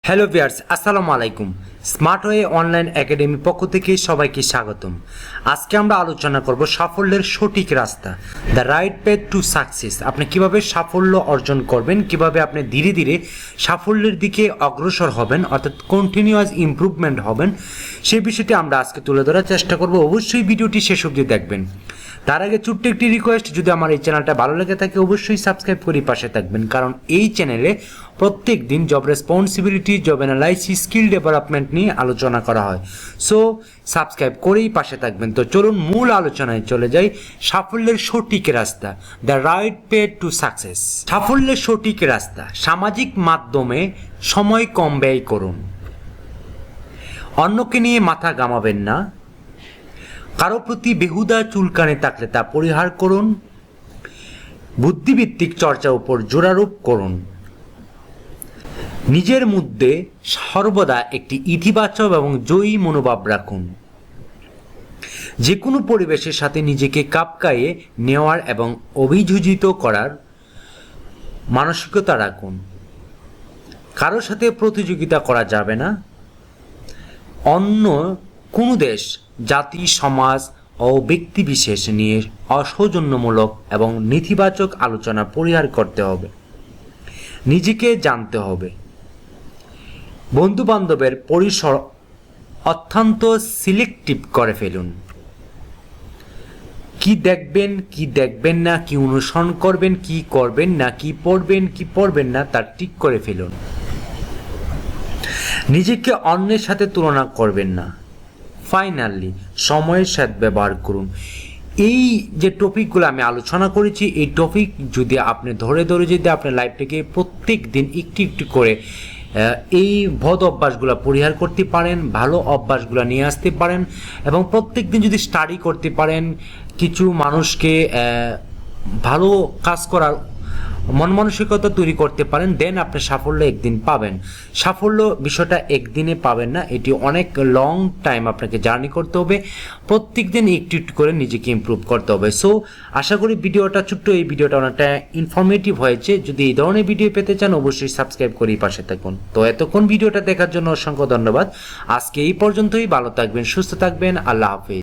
Hello viewers, আসসালামু আলাইকুম। Smart way online academy পক্ষ থেকে সবাইকে স্বাগতম। আজকে আমরা আলোচনা করব সাফল্যের সঠিক রাস্তা, the right path to success. আপনি কিভাবে সাফল্য অর্জন করবেন, কিভাবে আপনি ধীরে ধীরে সাফল্যের দিকে অগ্রসর হবেন, অর্থাৎ কন্টিনিউয়াস ইমপ্রুভমেন্ট হবেন, সেই বিষয়টি আমরা আজকে তুলে ধরার চেষ্টা করব। অবশ্যই ভিডিওটি শেষ অবধি দেখবেন। তার আগে ছোট্ট একটি রিকোয়েস্ট, যদি আমার এই চ্যানেলটা ভালো লেগে থাকে অবশ্যই সাবস্ক্রাইব করে পাশে থাকবেন, কারণ এই চ্যানেলে প্রত্যেক দিন job responsibility, job analysis, skill development নিয়ে আলোচনা করা হয়। সো সাবস্ক্রাইব করেই পাশে থাকবেন। তো চলুন মূল আলোচনায় চলে যাই। সাফল্যের সঠিক রাস্তা, the right path to success. সাফল্যের সঠিক রাস্তা। সামাজিক মাধ্যমে সময় কম ব্যয় করুন। অন্যকে নিয়ে মাথা ঘামাবেন না। কারো প্রতি বেহুদা চুলকানি থাকলে তা পরিহার করুন। বুদ্ধিভিত্তিক চর্চার উপর জোরারোপ করুন। নিজের মধ্যে সর্বদা একটি ইতিবাচক এবং জয়ী মনোভাব রাখুন। যে কোনো পরিবেশের সাথে নিজেকে খাপ খাইয়ে নেওয়ার এবং অভিযোজিত করার মানসিকতা রাখুন। কারোর সাথে প্রতিযোগিতা করা যাবে না। অন্য কোনো দেশ, জাতি, সমাজ ও ব্যক্তিবিশেষ নিয়ে অসৌজন্যমূলক এবং নেতিবাচক আলোচনা পরিহার করতে হবে। নিজেকে জানতে হবে। বন্ধু বান্ধবের পরিসর অত্যন্ত সিলেক্টিভ করে ফেলুন। কি দেখবেন, কি দেখবেন না, কি অনুসরণ করবেন, কি করবেন না, কি পড়বেন, কি পড়বেন না, তা ঠিক করে ফেলুন। নিজেকে অন্যের সাথে তুলনা করবেন না। ফাইনালি সময়ের সাথে ব্যবহার করুন। এই যে টপিকগুলো আমি আলোচনা করেছি, এই টপিক যদি আপনি ধরে ধরে যদি আপনার লাইফটাকে প্রত্যেক দিন একটু একটু করে এই বদ অভ্যাসগুলো পরিহার করতে পারেন, ভালো অভ্যাসগুলো নিয়ে আসতে পারেন এবং প্রত্যেক দিন যদি স্টাডি করতে পারেন, কিছু মানুষকে ভালো কাজ করার মন মানসিকতা তৈরি করতে পারেন, দেন আপনি সাফল্য একদিন পাবেন। সাফল্য বিষয়টা একদিনে পাবেন না, এটি অনেক লং টাইম আপনাকে জার্নি করতে হবে। প্রত্যেক দিন একটু একটু করে নিজেকে ইমপ্রুভ করতে হবে। সো আশা করি ভিডিওটা, ছোট্ট এই ভিডিওটা অনেকটা ইনফরমেটিভ হয়েছে। যদি এই ধরনের ভিডিও পেতে চান অবশ্যই সাবস্ক্রাইব করেই পাশে থাকুন। তো এতক্ষণ ভিডিওটা দেখার জন্য অসংখ্য ধন্যবাদ। আজকে এই পর্যন্তই। ভালো থাকবেন, সুস্থ থাকবেন। আল্লাহ হাফেজ।